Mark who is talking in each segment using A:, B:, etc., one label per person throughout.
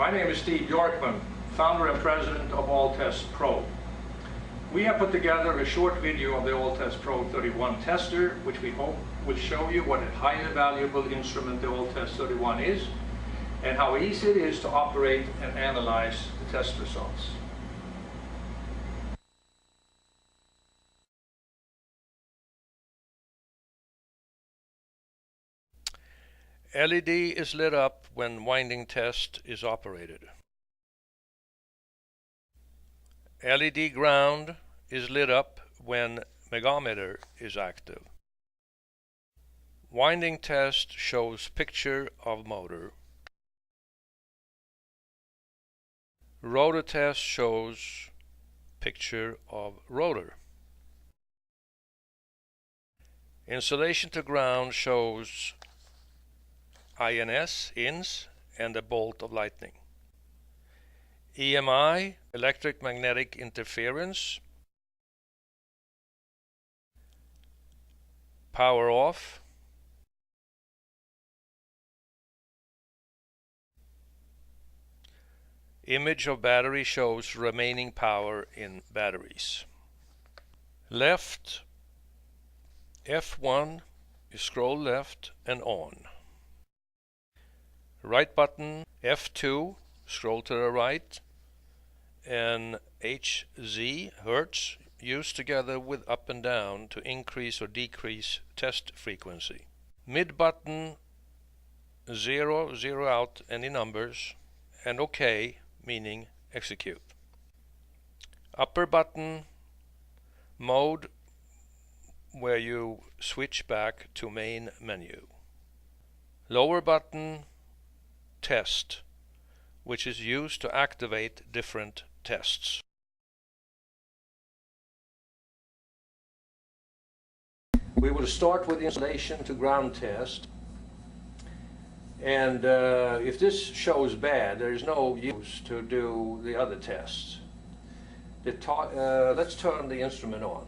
A: My name is Steve Bjorkman, founder and president of ATPRO31. We have put together a short video of the ATPRO31 tester, which we hope will show you what a highly valuable instrument the ATPRO31 is, and how easy it is to operate and analyze the test results.
B: LED is lit up when winding test is operated. LED ground is lit up when megometer is active. Winding test shows picture of motor. Rotor test shows picture of rotor. Insulation to ground shows ins, and a bolt of lightning. EMI, electric magnetic interference. Power off. Image of battery shows remaining power in batteries. Left, F1, you scroll left and on. Right button, F2, scroll to the right, and HZ, Hertz, used together with up and down to increase or decrease test frequency. Mid button, 0, zero out any numbers, and OK, meaning execute. Upper button, mode, where you switch back to main menu. Lower button, test, which is used to activate different tests.
A: We will start with insulation to ground test, and if this shows bad, there is no use to do the other tests. Let's turn the instrument on.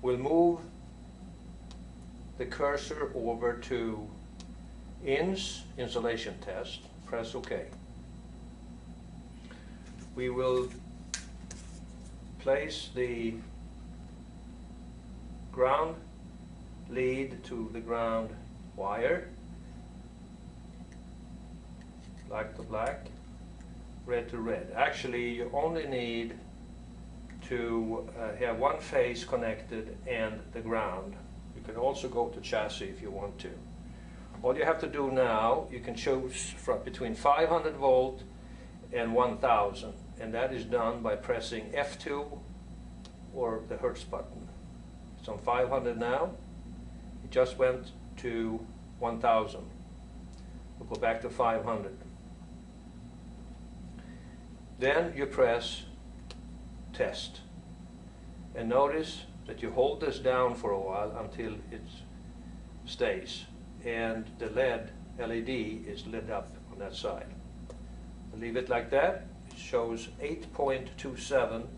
A: We'll move the cursor over to insulation test, press OK. We will place the ground lead to the ground wire, black to black, red to red. Actually, you only need to have one phase connected and the ground. You can also go to chassis if you want to. All you have to do now, you can choose from between 500 volt and 1000, and that is done by pressing F2 or the Hertz button. It's on 500 now. It just went to 1000. We'll go back to 500. Then you press test, and notice that you hold this down for a while until it stays, and the LED is lit up on that side. I'll leave it like that. It shows 8.27,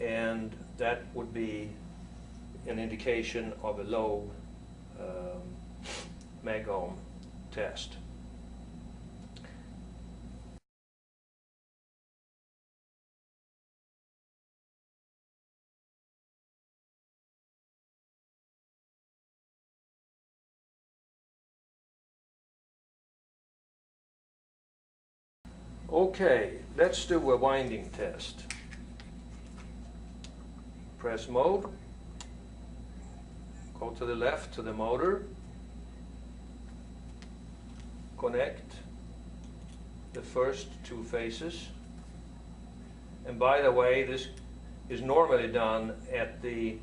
A: and that would be an indication of a low megohm test. Okay, let's do a winding test. Press mode, go to the left to the motor, connect the first two phases. And by the way, this is normally done at the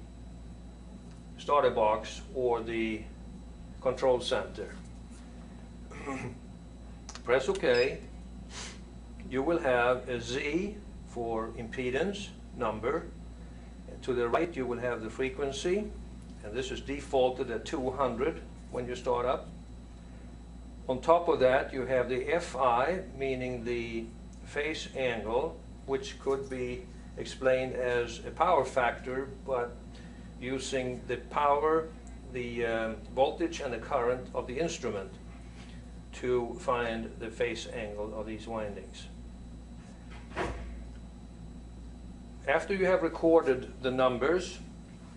A: starter box or the control center. Press OK. You will have a Z for impedance number. And to the right you will have the frequency, and this is defaulted at 200 when you start up. On top of that you have the FI, meaning the phase angle, which could be explained as a power factor, but using the power, the voltage and the current of the instrument to find the phase angle of these windings. After you have recorded the numbers,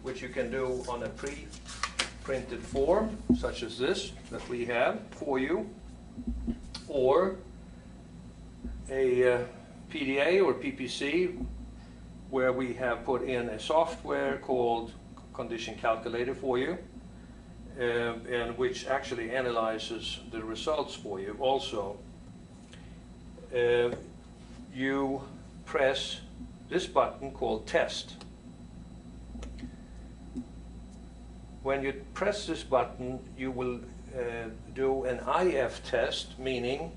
A: which you can do on a pre-printed form, such as this that we have for you, or a PDA or PPC, where we have put in a software called condition calculator for you, and which actually analyzes the results for you also. You press this button called test. When you press this button, you will do an IF test, meaning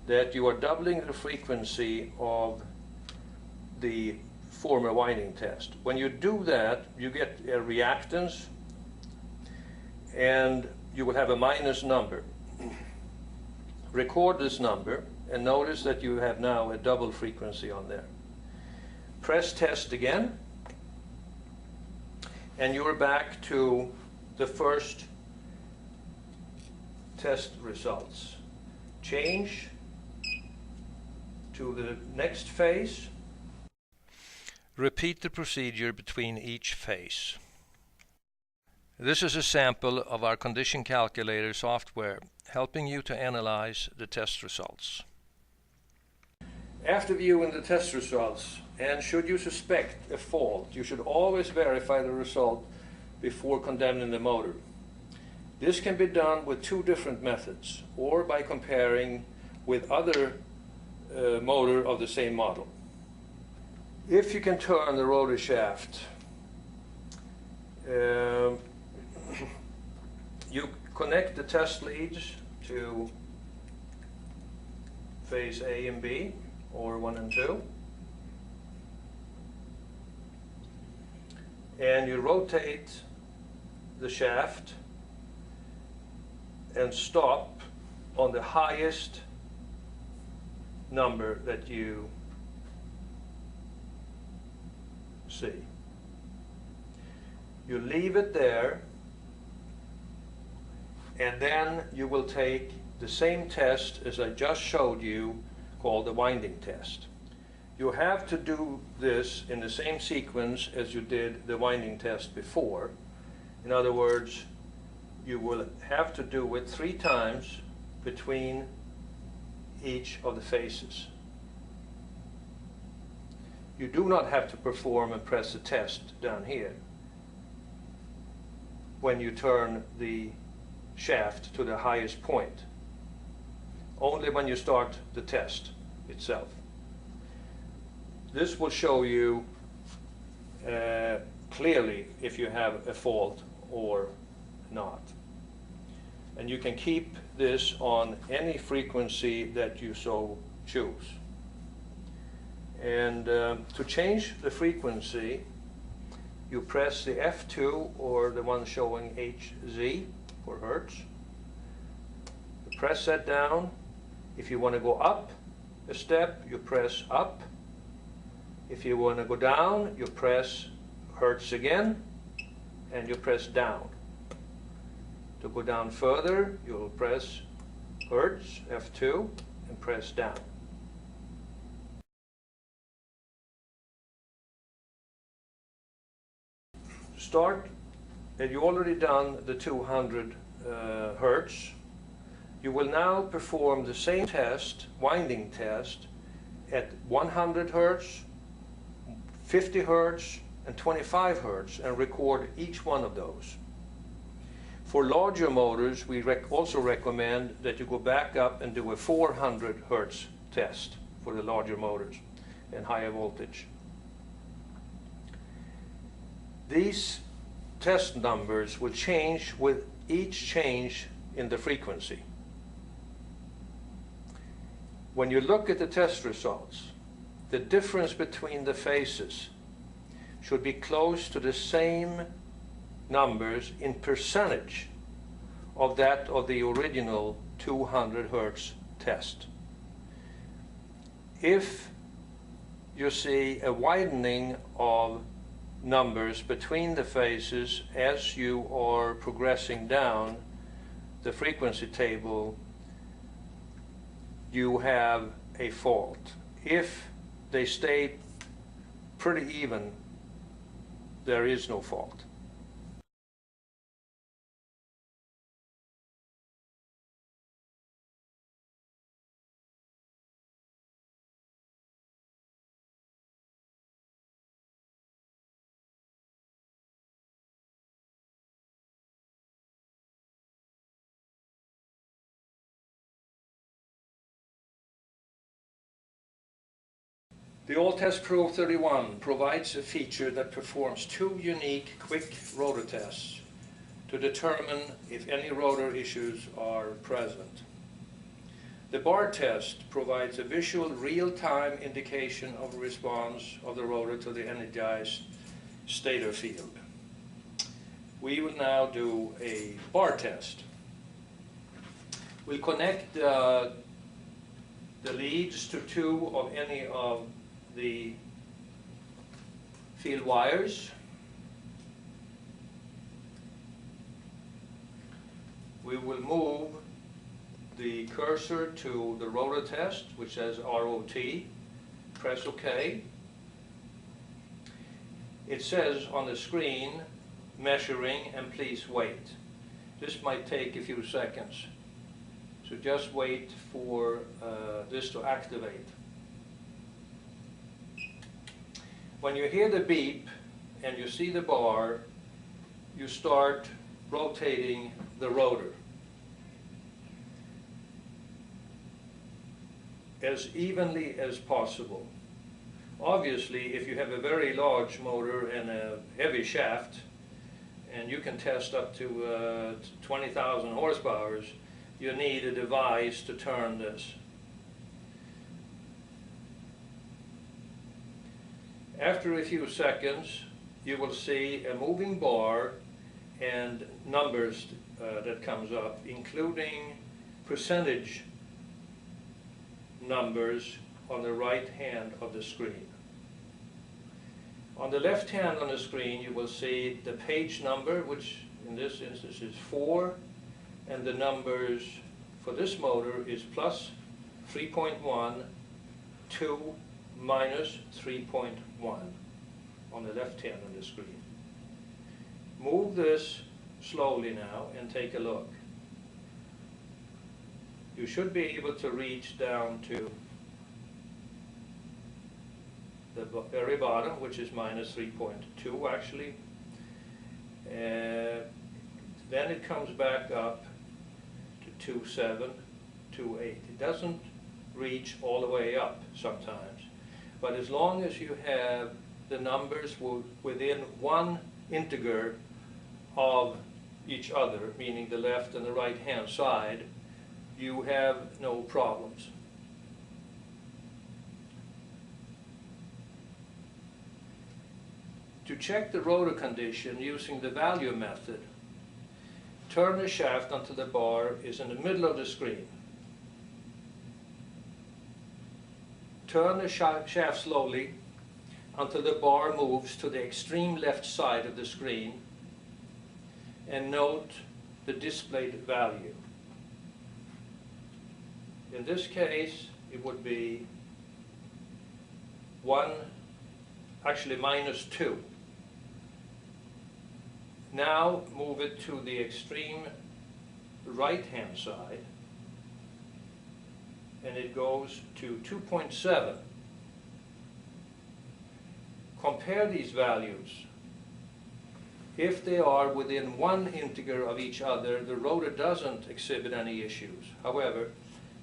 A: that you are doubling the frequency of the former winding test. When you do that, you get a reactance, and you will have a minus number. Record this number and notice that you have now a double frequency on there. Press test again, and you're back to the first test results. Change to the next phase.
B: Repeat the procedure between each phase. This is a sample of our condition calculator software, helping you to analyze the test results.
A: After viewing the test results, and should you suspect a fault, you should always verify the result before condemning the motor. This can be done with two different methods, or by comparing with other motor of the same model. If you can turn the rotor shaft, you connect the test leads to phase A and B, or 1 and 2, and you rotate the shaft and stop on the highest number that you see. You leave it there, and then you will take the same test as I just showed you, called the winding test. You have to do this in the same sequence as you did the winding test before. In other words, you will have to do it 3 times between each of the phases. You do not have to perform and press the test down here when you turn the shaft to the highest point. Only when you start the test itself. This will show you clearly if you have a fault or not. And you can keep this on any frequency that you so choose. And to change the frequency, you press the F2 or the one showing HZ for Hertz. You press that down. If you want to go up a step, you press up. If you want to go down, you press Hertz again, and you press down. To go down further, you'll press Hertz, F2, and press down. Start, and you've already done the 200 Hertz. You will now perform the same test, winding test, at 100 Hertz, 50 Hertz, and 25 Hertz, and record each one of those. For larger motors, we also recommend that you go back up and do a 400 Hertz test for the larger motors and higher voltage. These test numbers will change with each change in the frequency. When you look at the test results, the difference between the phases should be close to the same numbers in percentage of that of the original 200 Hertz test. If you see a widening of numbers between the phases as you are progressing down the frequency table, you have a fault. If they stay pretty even, there is no fault. The ATPRO31 provides a feature that performs two unique quick rotor tests to determine if any rotor issues are present. The bar test provides a visual real-time indication of response of the rotor to the energized stator field. We will now do a bar test. We'll connect the leads to two of any of the field wires. We will move the cursor to the rotor test, which says ROT. Press OK. It says on the screen, measuring, and please wait. This might take a few seconds, so just wait for this to activate. When you hear the beep and you see the bar, you start rotating the rotor as evenly as possible. Obviously, if you have a very large motor and a heavy shaft, and you can test up to 20,000 horsepower, you need a device to turn this. After a few seconds, you will see a moving bar and numbers that comes up, including percentage numbers on the right hand of the screen. On the left hand on the screen, you will see the page number, which in this instance is 4, and the numbers for this motor is plus 3.1 to minus 3.1 on the left hand on the screen. Move this slowly now and take a look. You should be able to reach down to the very bottom, which is minus 3.2 actually. Then it comes back up to 2.7, 2.8. It doesn't reach all the way up sometimes, but as long as you have the numbers within one integer of each other, meaning the left and the right hand side, you have no problems. To check the rotor condition using the value method, turn the shaft until the bar is in the middle of the screen. Turn the shaft slowly until the bar moves to the extreme left side of the screen, and note the displayed value. In this case, it would be minus 2. Now move it to the extreme right-hand side, and it goes to 2.7. Compare these values. If they are within one integer of each other, the rotor doesn't exhibit any issues. However,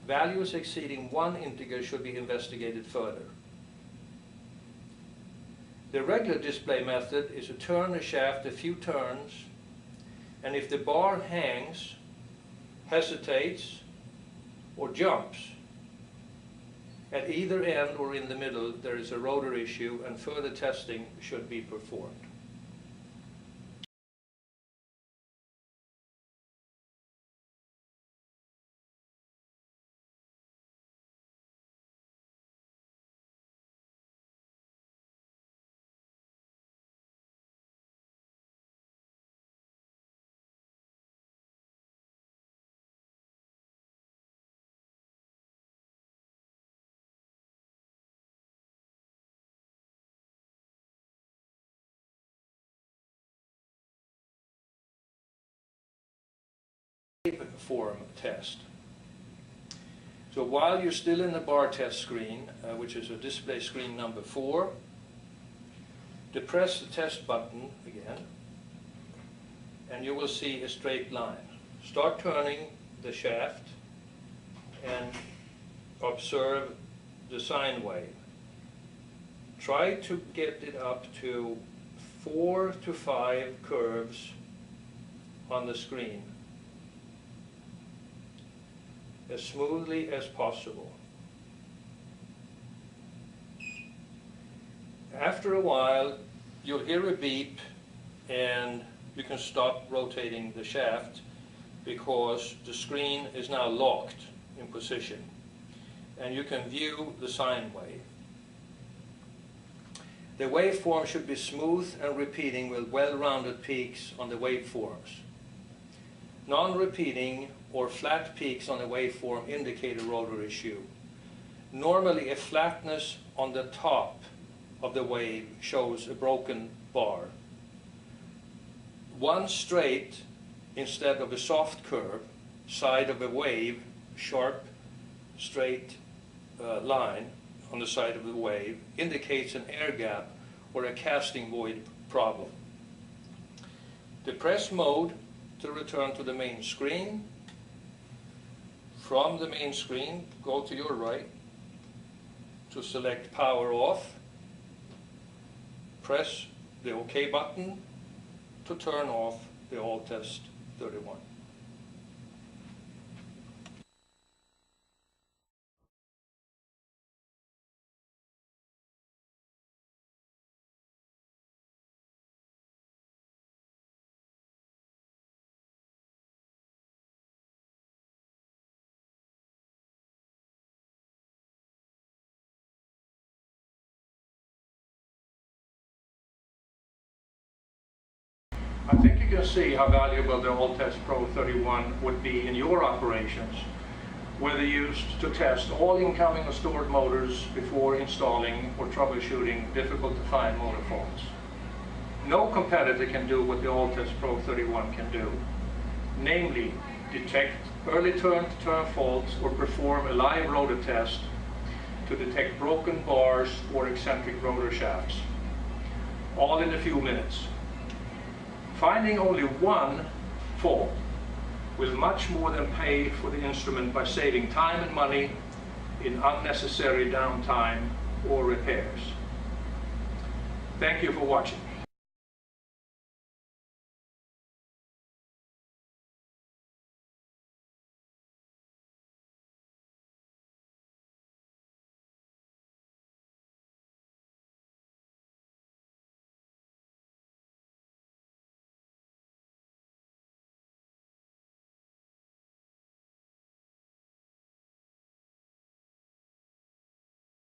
A: values exceeding one integer should be investigated further. The regular display method is to turn the shaft a few turns, and if the bar hangs, hesitates, or jumps, at either end or in the middle there is a rotor issue, and further testing should be performed. waveform test. So while you're still in the bar test screen, which is a display screen number 4, depress the test button again, and you will see a straight line. Start turning the shaft and observe the sine wave. Try to get it up to 4 to 5 curves on the screen as smoothly as possible. After a while, you'll hear a beep and you can stop rotating the shaft because the screen is now locked in position and you can view the sine wave. The waveform should be smooth and repeating with well-rounded peaks on the waveforms. Non-repeating or flat peaks on the waveform indicate a rotor issue. Normally a flatness on the top of the wave shows a broken bar. One straight instead of a soft curve side of a wave, sharp straight line on the side of the wave indicates an air gap or a casting void problem. Depress mode to return to the main screen. From the main screen, go to your right to select power off. Press the OK button to turn off the ATPRO31. I think you can see how valuable the ATPRO31 would be in your operations, whether used to test all incoming or stored motors before installing or troubleshooting difficult to find motor faults. No competitor can do what the ATPRO31 can do, namely detect early turn-to-turn faults or perform a live rotor test to detect broken bars or eccentric rotor shafts, all in a few minutes. Finding only one fault will much more than pay for the instrument by saving time and money in unnecessary downtime or repairs. Thank you for watching.